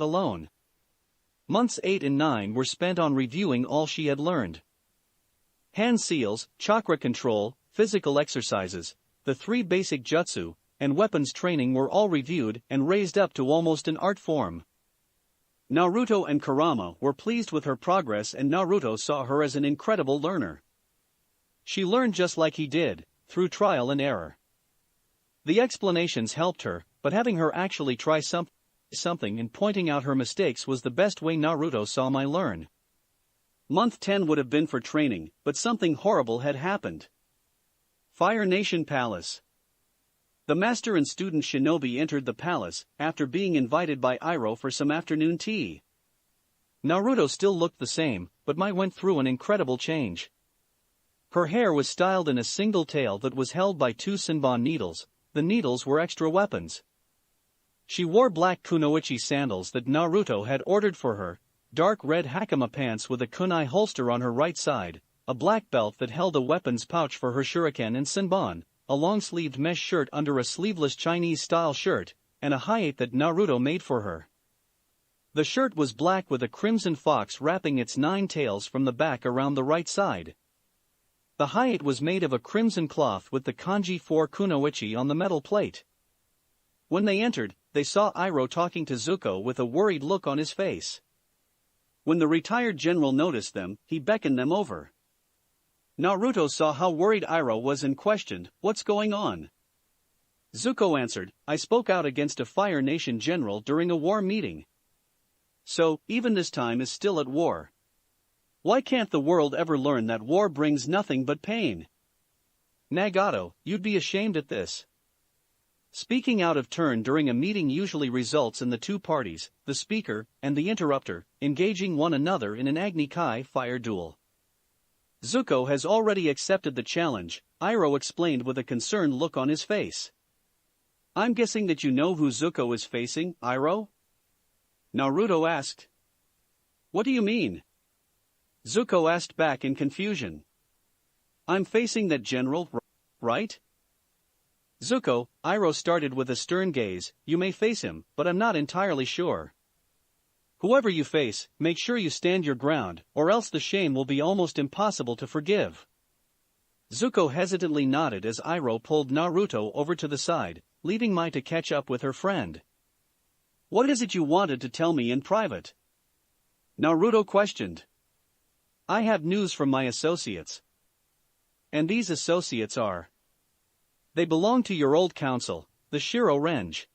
alone. Months 8 and 9 were spent on reviewing all she had learned. Hand seals, chakra control, physical exercises, the 3 basic jutsu, and weapons training were all reviewed and raised up to almost an art form. Naruto and Kurama were pleased with her progress, and Naruto saw her as an incredible learner. She learned just like he did, through trial and error. The explanations helped her, but having her actually try something and pointing out her mistakes was the best way Naruto saw my learn. Month 10 would have been for training, but something horrible had happened. Fire Nation Palace. The master and student shinobi entered the palace, after being invited by Iroh for some afternoon tea. Naruto still looked the same, but Mai went through an incredible change. Her hair was styled in a single tail that was held by 2 Senbon needles. The needles were extra weapons. She wore black kunoichi sandals that Naruto had ordered for her, dark red hakama pants with a kunai holster on her right side, a black belt that held a weapons pouch for her shuriken and senbon, a long-sleeved mesh shirt under a sleeveless Chinese-style shirt, and a hayate that Naruto made for her. The shirt was black with a crimson fox wrapping its 9 tails from the back around the right side. The hayate was made of a crimson cloth with the kanji 4 kunoichi on the metal plate. When they entered, they saw Iroh talking to Zuko with a worried look on his face. When the retired general noticed them, he beckoned them over. Naruto saw how worried Iroh was and questioned, "What's going on?" Zuko answered, "I spoke out against a Fire Nation general during a war meeting. So, even this time is still at war. Why can't the world ever learn that war brings nothing but pain? Nagato, you'd be ashamed at this." Speaking out of turn during a meeting usually results in the 2 parties, the speaker and the interrupter, engaging one another in an Agni Kai fire duel. Zuko has already accepted the challenge, Iroh explained with a concerned look on his face. "I'm guessing that you know who Zuko is facing, Iroh?" Naruto asked. "What do you mean?" Zuko asked back in confusion. "I'm facing that general, right?" "Zuko," Iroh started with a stern gaze, "you may face him, but I'm not entirely sure. Whoever you face, make sure you stand your ground, or else the shame will be almost impossible to forgive." Zuko hesitantly nodded as Iroh pulled Naruto over to the side, leaving Mai to catch up with her friend. "What is it you wanted to tell me in private?" Naruto questioned. "I have news from my associates. And these associates are. They belong to your old council, the Shiro Renge."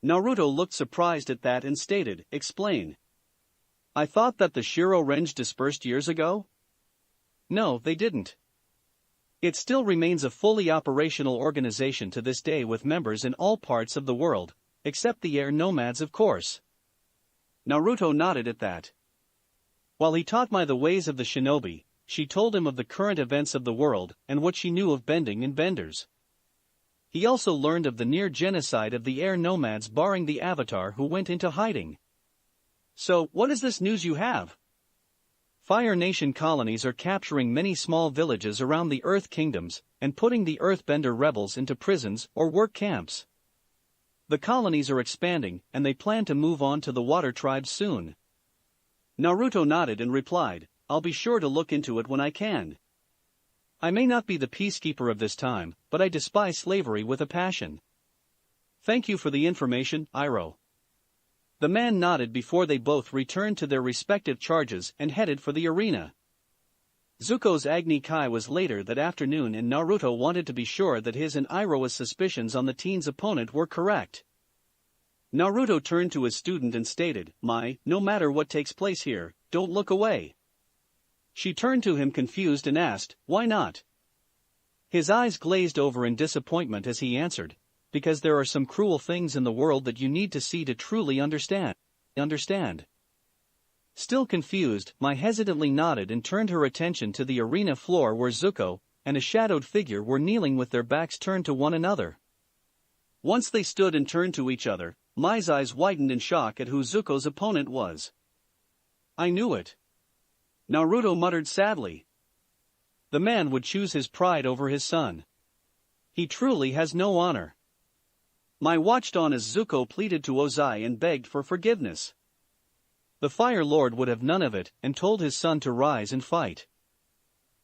Naruto looked surprised at that and stated, "Explain." "I thought that the Shiro Renge dispersed years ago?" "No, they didn't. It still remains a fully operational organization to this day with members in all parts of the world, except the air nomads of course." Naruto nodded at that. While he taught Mai the ways of the shinobi, she told him of the current events of the world and what she knew of bending and benders. He also learned of the near genocide of the air nomads barring the Avatar who went into hiding. "So, what is this news you have?" "Fire Nation colonies are capturing many small villages around the Earth Kingdoms and putting the Earthbender rebels into prisons or work camps. The colonies are expanding and they plan to move on to the Water Tribes soon." Naruto nodded and replied, "I'll be sure to look into it when I can. I may not be the peacekeeper of this time, but I despise slavery with a passion." "Thank you for the information, Iroh." The man nodded before they both returned to their respective charges and headed for the arena. Zuko's Agni Kai was later that afternoon and Naruto wanted to be sure that his and Iroh's suspicions on the teen's opponent were correct. Naruto turned to his student and stated, "Mai, no matter what takes place here, don't look away." She turned to him confused and asked, "Why not?" His eyes glazed over in disappointment as he answered, "Because there are some cruel things in the world that you need to see to truly understand. Still confused, Mai hesitantly nodded and turned her attention to the arena floor where Zuko and a shadowed figure were kneeling with their backs turned to one another. Once they stood and turned to each other, Mai's eyes widened in shock at who Zuko's opponent was. "I knew it." Naruto muttered sadly. The man would choose his pride over his son. He truly has no honor. Mai watched on as Zuko pleaded to Ozai and begged for forgiveness. The Fire Lord would have none of it and told his son to rise and fight.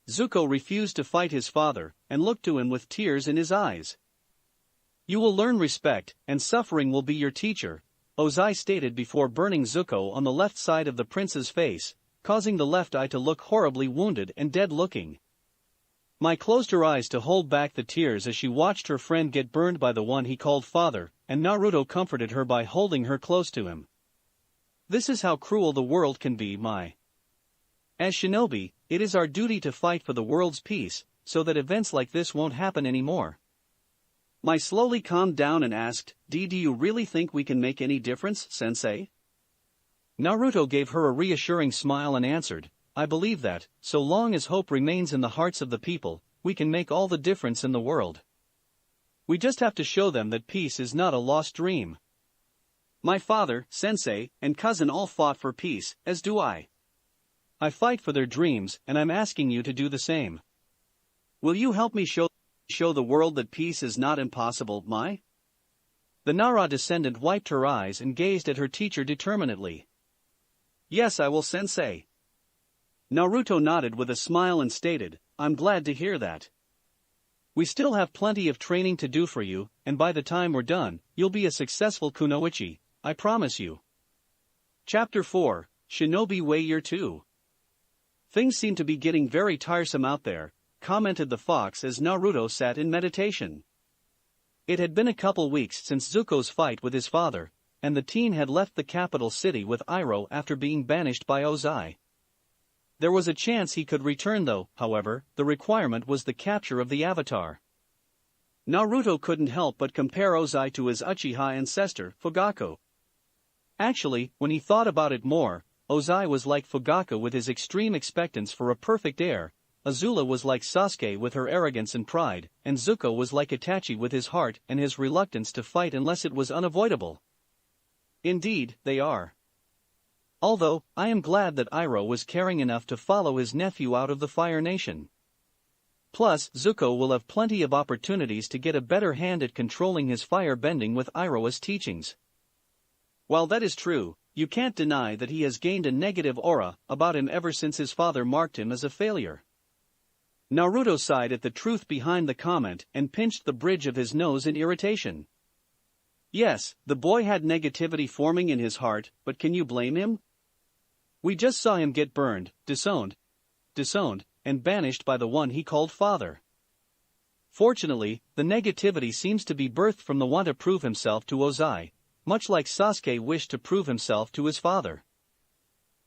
Zuko refused to fight his father and looked to him with tears in his eyes. "You will learn respect, and suffering will be your teacher," Ozai stated before burning Zuko on the left side of the prince's face, causing the left eye to look horribly wounded and dead-looking. Mai closed her eyes to hold back the tears as she watched her friend get burned by the one he called father, and Naruto comforted her by holding her close to him. "This is how cruel the world can be, Mai. As shinobi, it is our duty to fight for the world's peace, so that events like this won't happen anymore." Mai slowly calmed down and asked, Do you really think we can make any difference, sensei?" Naruto gave her a reassuring smile and answered, "I believe that, so long as hope remains in the hearts of the people, we can make all the difference in the world. We just have to show them that peace is not a lost dream. My father, sensei, and cousin all fought for peace, as do I. I fight for their dreams, and I'm asking you to do the same. Will you help me show the world that peace is not impossible, Mai?" The Nara descendant wiped her eyes and gazed at her teacher determinedly. "Yes, I will, sensei." Naruto nodded with a smile and stated, "I'm glad to hear that. We still have plenty of training to do for you, and by the time we're done, you'll be a successful kunoichi, I promise you." Chapter 4, Shinobi Way Year 2. "Things seem to be getting very tiresome out there," commented the fox as Naruto sat in meditation. It had been a couple weeks since Zuko's fight with his father, and the teen had left the capital city with Iroh after being banished by Ozai. There was a chance he could return though, however, the requirement was the capture of the Avatar. Naruto couldn't help but compare Ozai to his Uchiha ancestor, Fugaku. Actually, when he thought about it more, Ozai was like Fugaku with his extreme expectance for a perfect heir, Azula was like Sasuke with her arrogance and pride, and Zuko was like Itachi with his heart and his reluctance to fight unless it was unavoidable. Indeed, they are. Although, I am glad that Iroh was caring enough to follow his nephew out of the Fire Nation. Plus, Zuko will have plenty of opportunities to get a better hand at controlling his fire bending with Iroh's teachings. While that is true, you can't deny that he has gained a negative aura about him ever since his father marked him as a failure. Naruto sighed at the truth behind the comment and pinched the bridge of his nose in irritation. Yes, the boy had negativity forming in his heart, but can you blame him? We just saw him get burned, disowned, and banished by the one he called father. Fortunately, the negativity seems to be birthed from the want to prove himself to Ozai, much like Sasuke wished to prove himself to his father.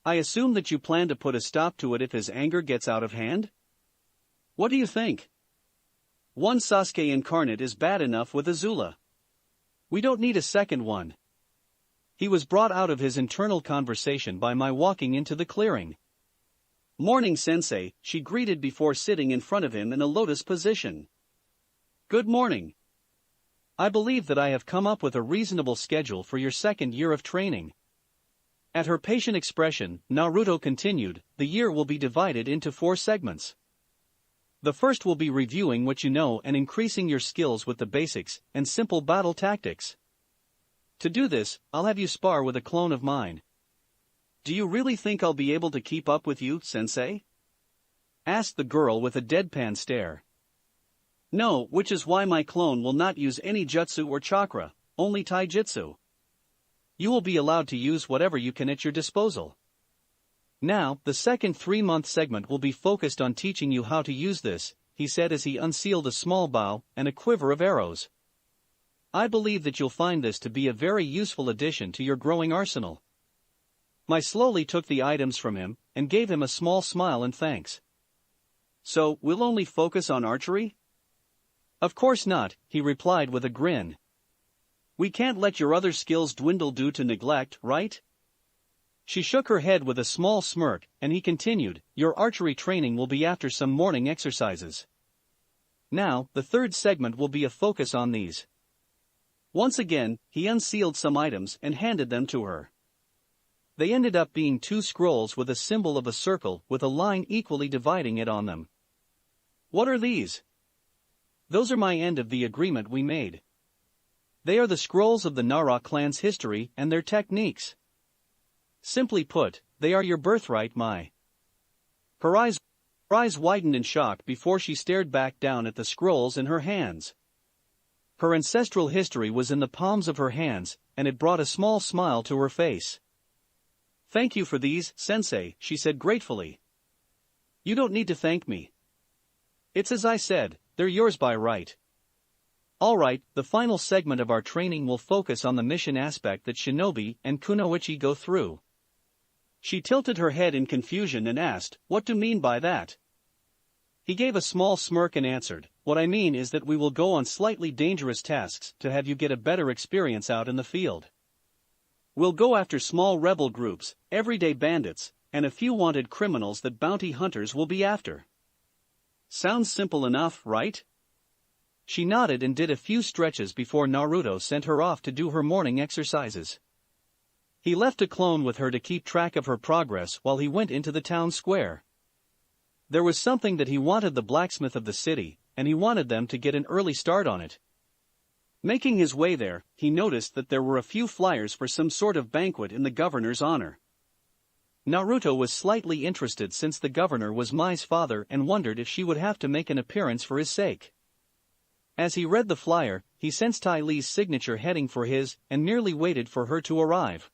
I assume that you plan to put a stop to it if his anger gets out of hand? What do you think? One Sasuke incarnate is bad enough with Azula. We don't need a second one. He was brought out of his internal conversation by my walking into the clearing. Morning, sensei, she greeted before sitting in front of him in a lotus position. Good morning. I believe that I have come up with a reasonable schedule for your second year of training. At her patient expression, Naruto continued, the year will be divided into 4 segments. The first will be reviewing what you know and increasing your skills with the basics and simple battle tactics. To do this, I'll have you spar with a clone of mine. Do you really think I'll be able to keep up with you, sensei? Asked the girl with a deadpan stare. No, which is why my clone will not use any jutsu or chakra, only taijutsu. You will be allowed to use whatever you can at your disposal. Now, the second 3-month segment will be focused on teaching you how to use this, he said as he unsealed a small bow and a quiver of arrows. I believe that you'll find this to be a very useful addition to your growing arsenal. Mai slowly took the items from him and gave him a small smile and thanks. So, we'll only focus on archery? Of course not, he replied with a grin. We can't let your other skills dwindle due to neglect, right? She shook her head with a small smirk, and he continued, your archery training will be after some morning exercises. Now, the third segment will be a focus on these. Once again, he unsealed some items and handed them to her. They ended up being 2 scrolls with a symbol of a circle with a line equally dividing it on them. What are these? Those are my end of the agreement we made. They are the scrolls of the Naruto clan's history and their techniques. Simply put, they are your birthright, Mai. Her eyes widened in shock before she stared back down at the scrolls in her hands. Her ancestral history was in the palms of her hands, and it brought a small smile to her face. "Thank you for these, Sensei," she said gratefully. "You don't need to thank me. It's as I said, they're yours by right." Alright, the final segment of our training will focus on the mission aspect that Shinobi and Kunoichi go through. She tilted her head in confusion and asked, "What do you mean by that?" He gave a small smirk and answered, "What I mean is that we will go on slightly dangerous tasks to have you get a better experience out in the field. We'll go after small rebel groups, everyday bandits, and a few wanted criminals that bounty hunters will be after. Sounds simple enough, right?" She nodded and did a few stretches before Naruto sent her off to do her morning exercises. He left a clone with her to keep track of her progress while he went into the town square. There was something that he wanted the blacksmith of the city, and he wanted them to get an early start on it. Making his way there, he noticed that there were a few flyers for some sort of banquet in the governor's honor. Naruto was slightly interested since the governor was Mai's father and wondered if she would have to make an appearance for his sake. As he read the flyer, he sensed Ty Lee's signature heading for his and merely waited for her to arrive.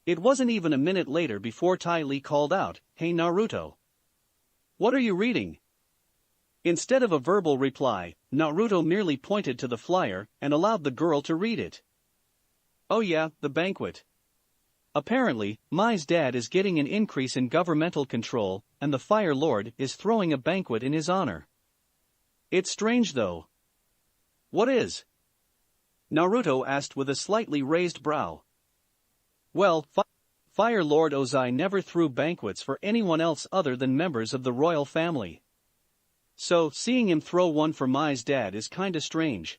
It wasn't even a minute later before Ty Lee called out, "Hey Naruto. What are you reading?" Instead of a verbal reply, Naruto merely pointed to the flyer and allowed the girl to read it. "Oh yeah, the banquet. Apparently, Mai's dad is getting an increase in governmental control, and the Fire Lord is throwing a banquet in his honor. It's strange though." "What is?" Naruto asked with a slightly raised brow. "Well, Fire Lord Ozai never threw banquets for anyone else other than members of the royal family. So, seeing him throw one for Mai's dad is kinda strange."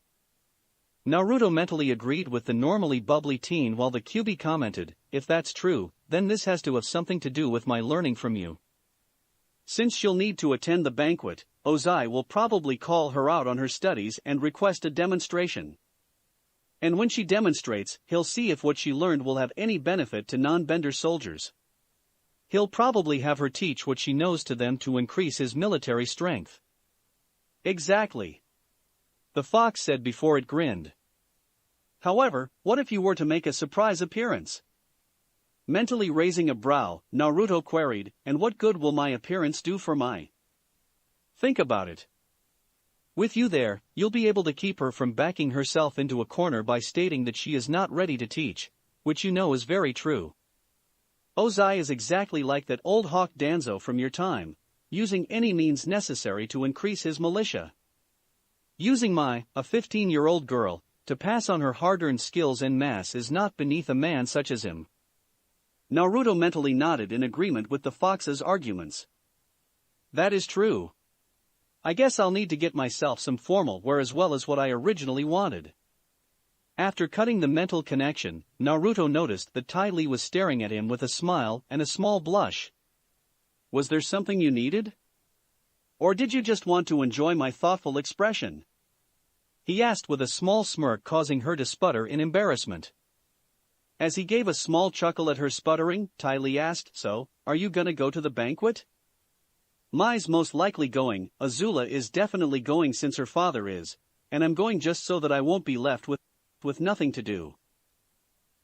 Naruto mentally agreed with the normally bubbly teen while the Kyuubi commented, "If that's true, then this has to have something to do with my learning from you. Since she'll need to attend the banquet, Ozai will probably call her out on her studies and request a demonstration. And when she demonstrates, he'll see if what she learned will have any benefit to non-bender soldiers. He'll probably have her teach what she knows to them to increase his military strength." "Exactly," the fox said before it grinned. "However, what if you were to make a surprise appearance?" Mentally raising a brow, Naruto queried, "And what good will my appearance do for Mai?" "Think about it. With you there, you'll be able to keep her from backing herself into a corner by stating that she is not ready to teach, which you know is very true. Ozai is exactly like that old hawk Danzo from your time, using any means necessary to increase his militia. Using Mai, a 15-year-old girl, to pass on her hard-earned skills en masse is not beneath a man such as him." Naruto mentally nodded in agreement with the fox's arguments. "That is true. I guess I'll need to get myself some formal wear as well as what I originally wanted." After cutting the mental connection, Naruto noticed that Ty Lee was staring at him with a smile and a small blush. "Was there something you needed? Or did you just want to enjoy my thoughtful expression?" he asked with a small smirk causing her to sputter in embarrassment. As he gave a small chuckle at her sputtering, Ty Lee asked, "So, are you gonna go to the banquet?" "Mai's most likely going, Azula is definitely going since her father is, and I'm going just so that I won't be left with nothing to do."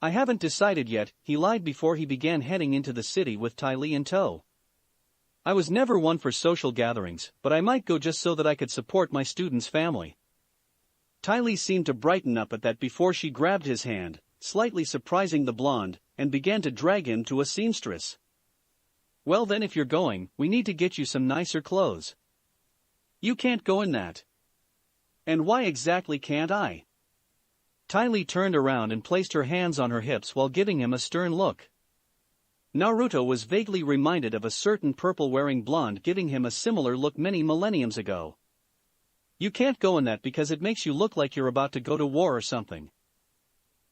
"I haven't decided yet," he lied before he began heading into the city with Ty Lee in tow. "I was never one for social gatherings, but I might go just so that I could support my student's family." Ty Lee seemed to brighten up at that before she grabbed his hand, slightly surprising the blonde, and began to drag him to a seamstress. "Well then if you're going, we need to get you some nicer clothes." "You can't go in that." "And why exactly can't I?" Ty Lee turned around and placed her hands on her hips while giving him a stern look. Naruto was vaguely reminded of a certain purple-wearing blonde giving him a similar look many millenniums ago. "You can't go in that because it makes you look like you're about to go to war or something."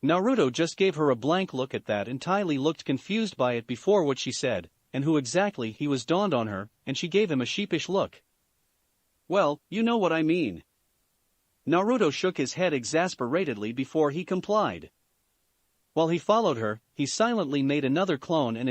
Naruto just gave her a blank look at that and Ty Lee looked confused by it before what she said, and who exactly he was dawned on her, and she gave him a sheepish look. "Well, you know what I mean." Naruto shook his head exasperatedly before he complied. While he followed her, he silently made another clone and